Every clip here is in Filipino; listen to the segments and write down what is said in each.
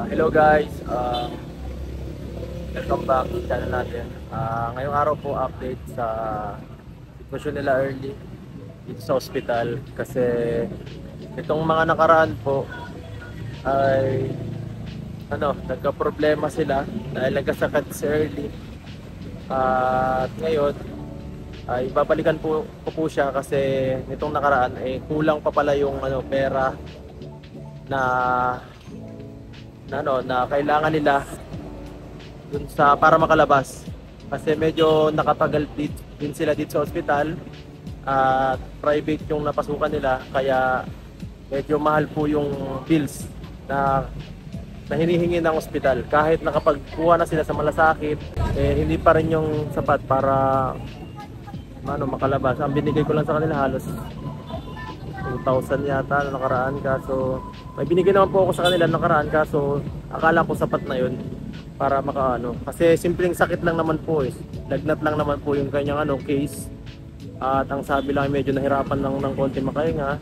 Hello guys, welcome back sa channel natin. Ngayong araw po update sa sitwasyon nila early dito sa ospital kasi itong mga nakaraan po ay nagka-problema sila dahil nagkasakit si early. At ngayon ay babalikan ko po siya kasi nitong nakaraan ay kulang pa pala yung pera na kailangan nila dun sa para makalabas kasi medyo nakatagal din sila dito sa ospital at private yung napasukan nila kaya medyo mahal po yung bills na hinihingi ng ospital. Kahit nakapagkuha na sila sa malasakit hindi pa rin yung sapat para makalabas. Ang binigay ko lang sa kanila halos 2,000 yata na nakaraan, kaso may binigay naman po ako sa kanila nakaraan, kaso akala ko sapat na yun para kasi simpleng sakit lang naman po lagnat lang naman po yung kanyang case, at ang sabi lang medyo nahirapan lang ng konti makahinga,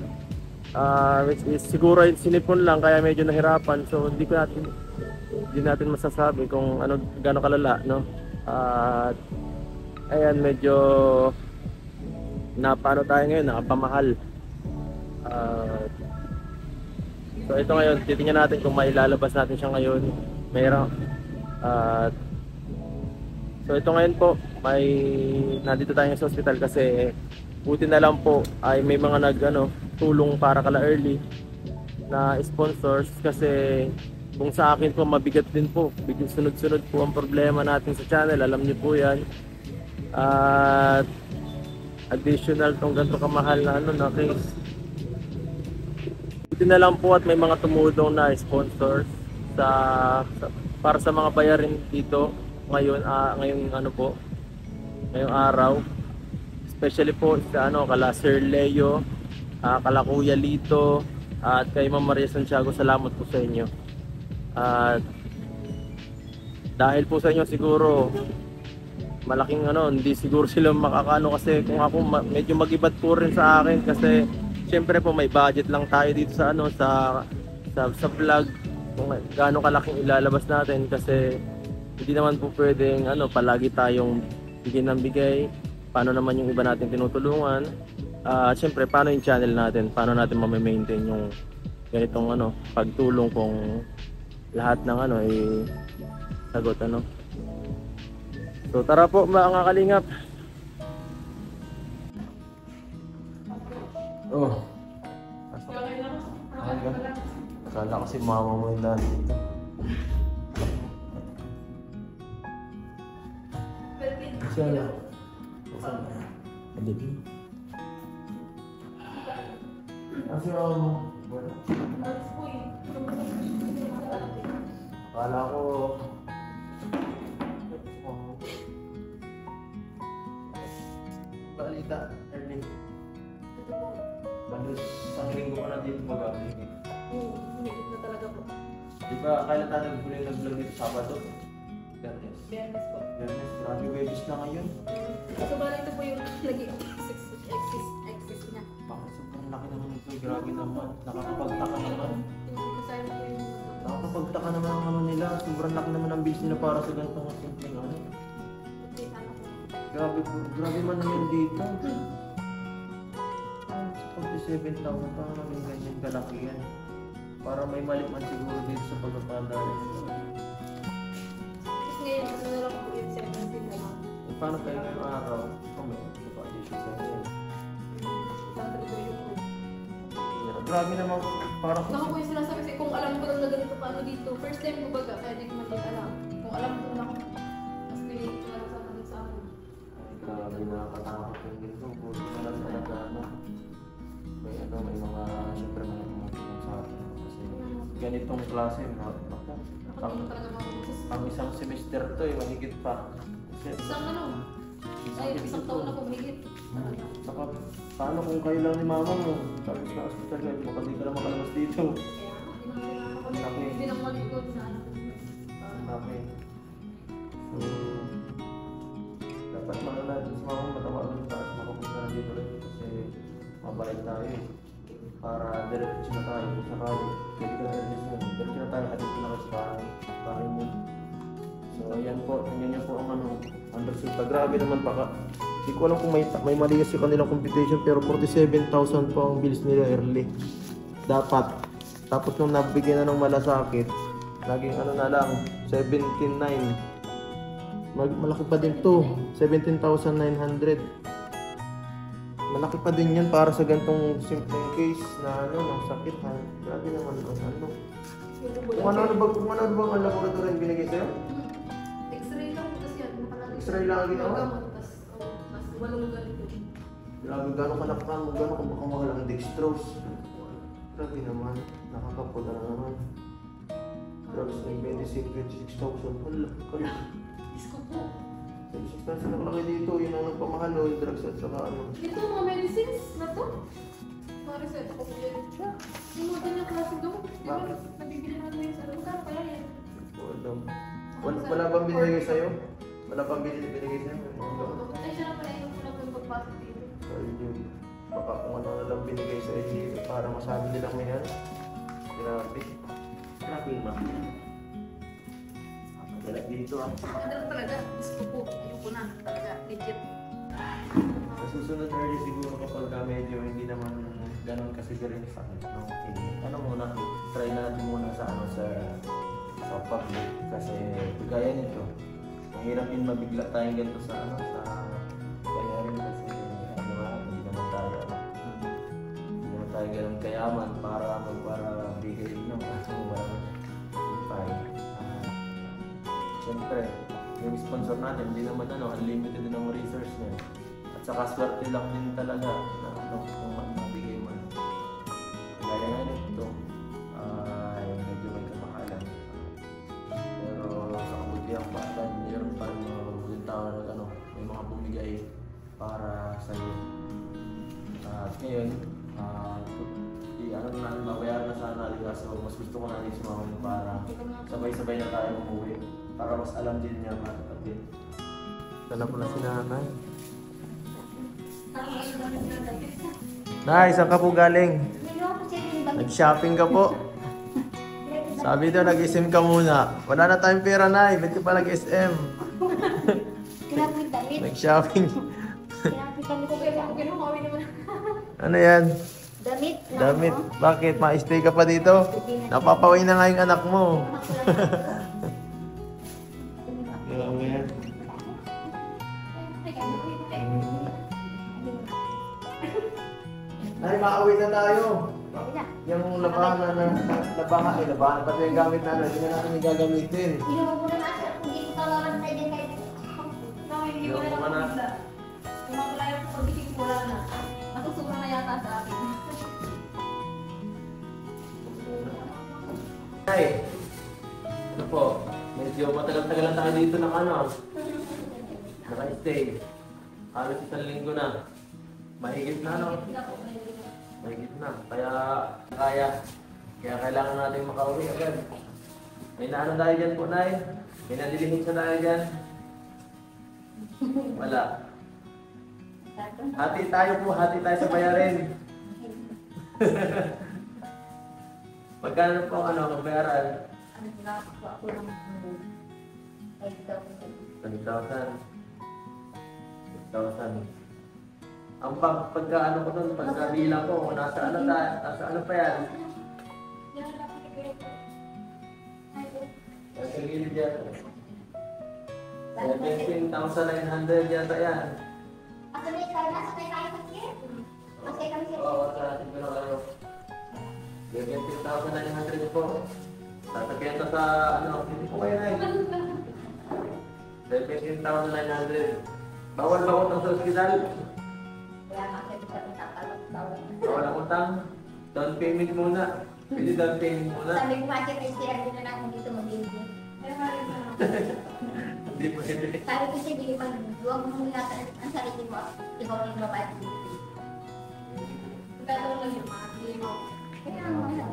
which is siguro yung sinipon lang kaya medyo nahirapan, so hindi natin masasabi kung gaano kalala, no? At ayan, medyo tayo ngayon, nakapamahal. So ito ngayon, titingnan natin kung mailalabas natin siya ngayon. So ito ngayon po, nandito tayo sa hospital kasi buti na lang po ay may mga tulong para kala early na sponsors, kasi kung sa akin po mabigat din po, biglang sunod-sunod po ang problema natin sa channel, alam niyo po yan. At additional tong ganito kamahal na case, buti na lang po at may mga tumulong na sponsors para sa mga bayarin dito ngayon, ngayong araw, especially po sa kala Sir Leo, kala Kuya Lito, at kay Ma'am Maria Santiago. Salamat po sa inyo. At dahil po sa inyo siguro malaking hindi siguro sila makakano, kasi kung ako medyo magibat po rin sa akin kasi syempre po may budget lang tayo dito sa sa vlog kung gaano kalaking ilalabas natin, kasi hindi naman po pwedeng palagi tayong bigay ng bigay. Paano naman yung iba natin tinutulungan, syempre paano yung channel natin, paano natin ma-maintain yung ganitong pagtulong kung lahat ng sagot So tara po mga kalingap. Akala kasi mama mo yung nandito. Siya. Hindi. Kasi akala ko balita early. Balos isang linggo ka na dito mag-update. Humigit na talaga po. Diba kailan tayo nag-huli nag-vlog dito Sabado? Biyernes. Biyernes po. Biyernes, grabe Wednesdays na ngayon. So bala ito po yung nag-exist niya. Bakit sobrang laki naman ito? Grabe naman. Nakakapagtaka naman. Kasama po yung Nakakapagtaka naman ang nila. Sobrang laki naman ang bills nila para sa ganitong simpleng Grabe man naman dito. 47,000 parang namin ganyan kalaki yan. Para may mali man siguro dito sa pagpapanda. Tapos ngayon, na lang po yung 17 na lang. Paano kayo ngayong araw? May addition sa inyo. Grabe naman. Parang Ako po yung sinasabi kasi kung alam ko lang na ganito paano dito. First time ko baga, kaya di ko man din alam. Kung alam ko na ako, mas nilito ko na sa akin. Grabe, nakakatakot yung ganito. Buti na lang talaga may mga siyempre mga tumutulong sa akin. Kasi ganitong klase, ang isang semester to mahigit pa. Isang taon na humigit. Saka, paano kung kayo lang ni mama mo? Tapos na hospital kayo, baka di ka lang makalabas dito. Kaya, hindi naman malikod na anak ko. Okay. Dapat mga natin sa mga matawagan taas makapunta na dito rin kasi mabalik tayo para diretso na tayo sa kali. Pwede ka diretso na tayo at dito na kasi para So, ayan po, tingnan niyo po ang ang resulta. Grabe naman baka. Hindi ko alam kung may mali kasi kanilang computation pero 47,000 po ang bills nila early. Dapat. Tapos nung nabigyan na ng malasakit, naging ano na lang, 17,900. Malaki pa din to, 17,900. Malaki pa din yan para sa ganitong simpleng case na ng sakit ha. Grabe naman ano. Kung ano bang ang laboratory yung binigay sa'yo? X-ray lang po kasi yan. X-ray lang ang ginawa? Tapos walong ganito. Grabe, gano'ng kalakpan mo, gano'ng kung mahal ang dextrose. Grabe naman, nakakapula na naman. Drugs na 26,000. Wala, kaya. Isko po. 26,000 nakalaki dito, yun ang nagpamahal o yung drugs at saka ano. Ito mga medicines na to. Mga reseta ko po yan. Yung mga ganyang klaseng gamot. Di ba? Bakit? Nabibili natin yung sa lugar. Kaya yan. Wala bang binigay sa'yo? Wala bang binigay sa'yo? Ay, siya na pala yung unang pagpasok dito. Ayun yun. Baka kung ano na lang binigay sa'yo dito para masabi nilang may ano. Grabe. Grabe ba? Wala dito ah. Ano talaga? Isko po. Ayoko na. Talaga. Legit. Sa susunod early siguro kapag medyo hindi naman ganun kasi rin sa ano muna, try natin muna sa public kasi kagaya nito. Mahirap din mabigla tayong ganito sa kaya rin kasi hindi naman tayo ganun kayaman para bigay ng siyempre, yung sponsor natin, hindi naman unlimited din ang resource niya. At saka swerte lang din talaga na kung mabigay mo. Kaya nga nito, medyo may kamakalan. Pero sa kabutihan pa, mayroon pa rin mga mabuting tao na may mga bumigay para sa iyo. At ngayon, mabayaran na sana natin kaso mas gusto ko na rin sumama para sabay-sabay na tayo umuwi. Para mas alam din niya mga kapatid. Dala ko na si nanay. Nay, saan ka po galing? Nag-shopping ka po. Sabi daw, nag-SM ka muna. Wala na tayong pera, Nay. Ba't ka pa nag-SM? Nag-shopping. Ano yan? Damit. Damit. Bakit? Ma-stay ka pa dito? Napapaway na nga yung anak mo. Ay, makauwi na tayo. Yung labahan pati yung gamit na hindi na natin gagamitin. Hindi ko na lang magla. Yung mga kaya ko pagiging kulang na. Masusura na yata sa akin. Ay, ano po, medyo matagal-tagal lang tayo dito ng naka-stay. Halos isang linggo na. Mahigit na Mahigit na. Kaya kailangan natin makauwi agad. May naano tayo dyan po, Nay? May nadilihit sa tayo dyan? Wala. Hati tayo sa bayarin. Magkano po ang bayaran? 10,000. Ang pagka ko doon, pagkabilang ko, nasa ano pa yan? Nasa gilid yan. 17,900 yata yan. Oo, sa atin ko na kayo. 17,900 po. Sasakyan to sa hindi po kayo na eh. 17,900. Bawal ba utang sa ospital? Bawal ang utang? Down payment muna. Pwede down payment muna. Sabi ko kasi may share din na natin dito mag-ibig. Hindi pwede. Sabi ko siya, di pag huwag mo muna ang sarili mo, ikaw yung babae. Magkano lang yung mga zero. Kaya naman,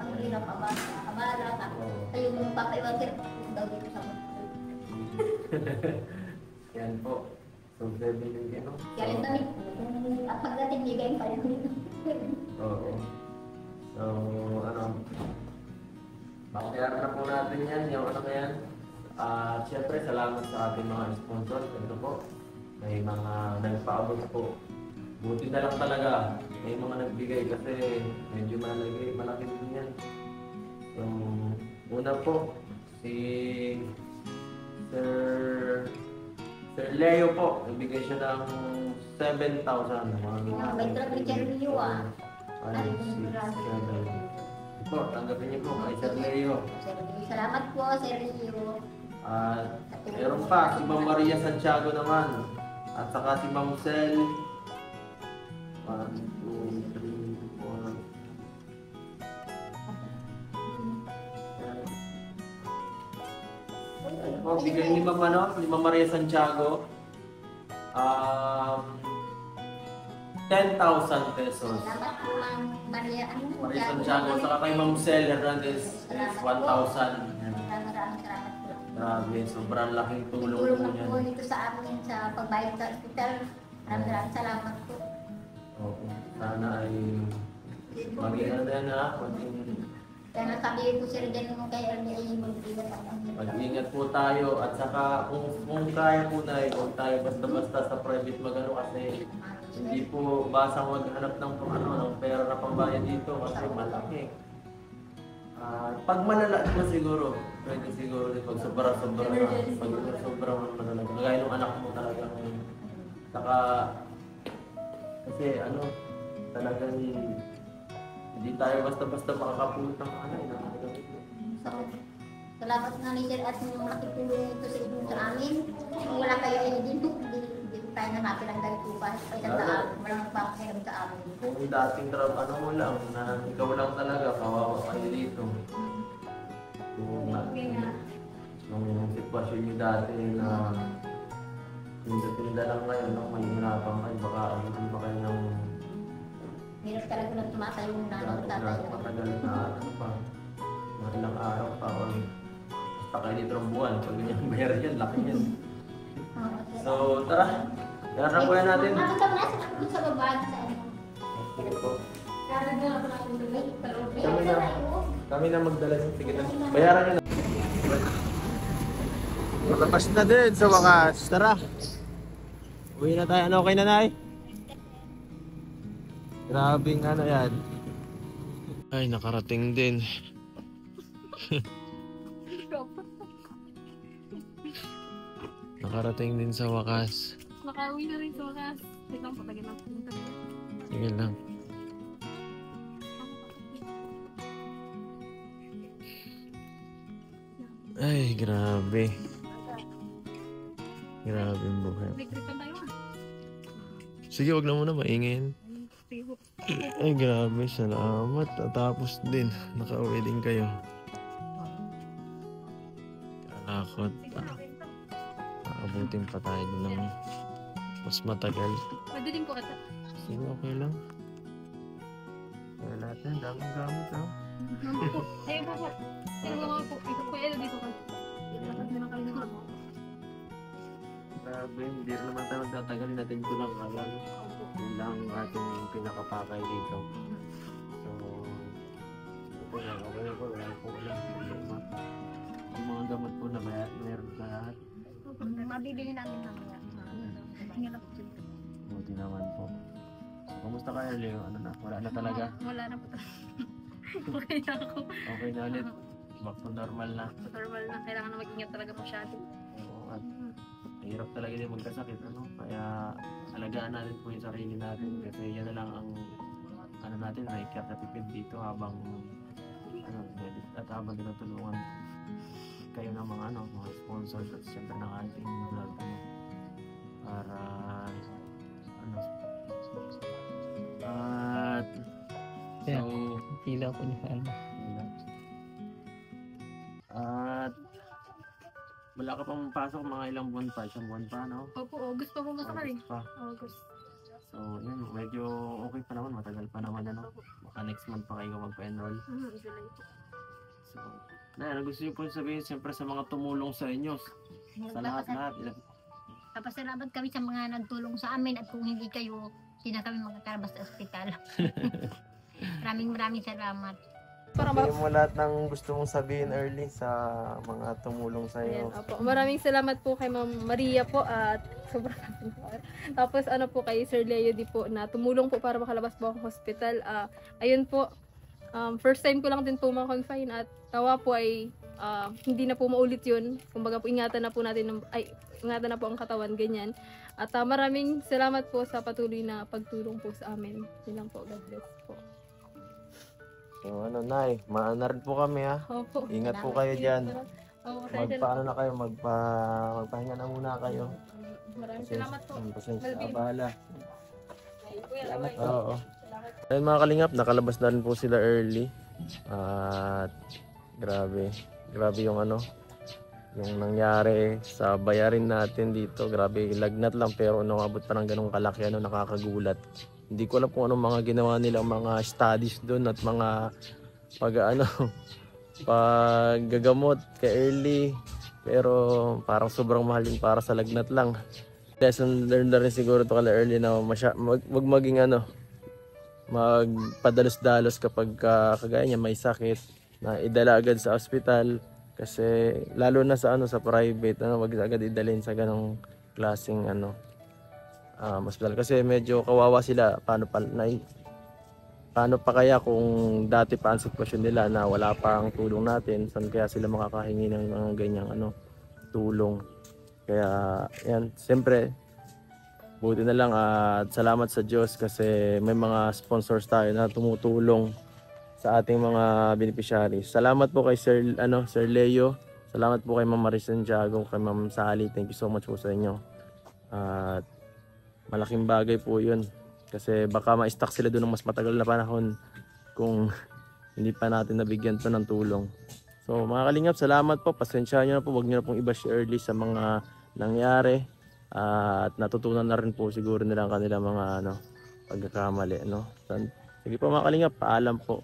ang hirap pa ba? Kabala ka. Kayo mong papaiwan sir, daw dito sa mga. Yan po. So, 7 yung Kaya yung damit, at pagdating bigay pa yun dito. Oo. So, bayaran na po natin yan. Yung na yan. At syempre, salamat sa ating mga sponsor. Ito po, may mga nagpaabot po. Buti na lang talaga, may mga nagbigay kasi medyo malaki din yan. So, una po, si Sir Leo po, nagbigay siya ng 7,000. May travel siya rin yun ah. Ay, 6, 7. Po, tanggapin niyo po kay Sir Leo. Salamat po, Sir Rio. At meron pa, si Ma'am Maria Santiago naman. At saka si Ma'am Cel. 1, 2, 3, 4. Oh, bigay ni Ma'am ni Ma'am Maria Santiago. 10,000 pesos. Salamat po, Ma'am Maria. Maria Santiago. Saka kay Ma'am Cel Hernandez is 1,000. Maraming salamat po. Grabe, sobrang laking tulong po Tulong na po yan. dito sa amin sa pagbayad sa ospital. Maraming salamat po. Oo, sana ay maging ano yan ha, Kaya nasabi ko Sir Jan mo kay Ernie ay mag-ingat ang mag-ingat po tayo at saka kung kaya po na huwag tayo basta-basta sa private magano kasi hindi po basang maghanap ng ng pera na pambayad dito kasi malaki. Pag malala po siguro, pwede siguro din pag sobra-sobra na, pag sobrang malala, kagaya ng anak mo talaga. Saka kasi talagang hindi tayo basta-basta makakapulot ng So, salamat nga ni Sir at yung malaki tulong ito sa inyo sa amin. Kung wala kayo ay hindi tayo nanapin ang ganito pa sa isang daan. Walang pakiram sa amin. Kung dating mo lang, na ikaw lang talaga, kawawa kayo dito. Yung sitwasyon nyo dati na tinda lang ngayon, may hirapan kayo, baka hindi ba kayo ng Hirap talaga na tumatayo yung nanay at tatay. matagal na mga ilang araw pa or basta kayo dito ng buwan. Pag ganyan bayar yan, laki yan. So tara, tara po yan natin. Makita mo na sa babaan sa ano. Sige po. Karagyan ako ng tubig. Kami na magdala sa sige na. Bayaran nyo na. Matapos na din sa wakas. Tara. Uwi na tayo. Ano okay nanay? Grabing yan. Ay, nakarating din. Nakarating din sa wakas. Nakauwi na rin sa wakas. Wait lang, patagin lang. Sige lang. Ay, grabe. Grabe ang buhay. Electrical tayo ah. Sige, wag na muna maingin. Sige po. Ay, grabe. Salamat. Tapos din, nakauwi din kayo. Kalakot. Abutin pa tayo ng mas matagal. Pwede din po kita. Sige, okay lang. Kaya lahat yan, daming gamit ha. Mama po. Ayun po po. Ayun po nga po. Ito po yun dito kayo. Dapat na lang kayo na po. Grabe, hindi rin naman tayo magtatagal natin ko lang alam. Yun lang ang ating pinakapakay dito. So, ito lang, okay na po, wala po ulang problema. Yung mga gamot po na meron sa lahat. Mabibili namin mamaya. Buti naman po. So, kumusta kayo, Leo? Ano na? Wala na talaga? Wala na po. Okay na ako. Okay na ulit. Back to normal na. Normal na. Kailangan na mag-ingat talaga masyado. Oo, at mahirap talaga din magkasakit, ano? Kaya alagaan natin po yung sarili natin kasi yan na lang ang natin, naikiyat na tipid dito habang at habang tinutulungan kayo ng mga mga sponsors at siyempre ng ating vlog para at so Pila ko niya at wala ka pang pasok mga ilang buwan pa, isang buwan pa, no? Opo, August pa po masok ka rin. August pa. August. So, yun, medyo okay pa naman, matagal pa naman, ano? Baka next month pa kayo magpa-enroll. July po. So, ano gusto niyo po sabihin siyempre sa mga tumulong sa inyo? Sa lahat-lahat. Papasalamat kami sa mga nagtulong sa amin at kung hindi kayo, hindi na kami magkakarabas sa ospital. Maraming salamat. Para Sabihin mo lahat ng gusto mong sabihin early sa mga tumulong sa Ayan, iyo. opo. Maraming salamat po kay Ma'am Maria po at sobrang tapos ano po kay Sir Leo di po na tumulong po para makalabas po akong hospital. Ayun po, first time ko lang din po ma-confine at tawa po ay hindi na po maulit yun. Kumbaga po ingatan na po natin, ingatan na po ang katawan, ganyan. At maraming salamat po sa patuloy na pagtulong po sa amin. Yun lang po, God bless po. So ano, Nay, maana rin po kami ha. Opo. Ingat po kayo dyan. Opo, Magpaano na kayo, magpahinga na muna kayo. maraming salamat po. Pasensya, Melvin. bahala. Salamat po. Oo. Ayun mga kalingap, nakalabas na rin po sila early. At grabe yung yung nangyari sa bayarin natin dito. Grabe, lagnat lang pero abot pa ng ganong kalaki, nakakagulat. Hindi ko alam kung anong mga ginawa nila, mga studies doon at mga paggagamot kay early. Pero parang sobrang mahal din para sa lagnat lang. Lesson learned na rin siguro to kala early na wag maging magpadalos-dalos kapag kagaya niya may sakit na idala agad sa ospital kasi lalo na sa sa private wag agad idalhin sa ganong klaseng ospital kasi medyo kawawa sila. Paano pa kaya kung dati pa ang sitwasyon nila na wala pang tulong natin, saan kaya sila makakahingi ng mga ganyang tulong. Kaya yan, siyempre buti na lang at salamat sa Diyos kasi may mga sponsors tayo na tumutulong sa ating mga beneficiaries. Salamat po kay Sir Leo. Salamat po kay Ma'am Maris Santiago, kay Ma'am Sally. Thank you so much po sa inyo. At malaking bagay po 'yun kasi baka ma-stuck sila doon ng mas matagal na panahon kung hindi pa natin nabigyan to ng tulong. So mga kalingap, salamat po. Pasensya nyo na po. Huwag nyo na pong iba si early sa mga nangyari. At natutunan na rin po siguro nila ang kanilang mga pagkakamali. Sige po mga kalingap, paalam po.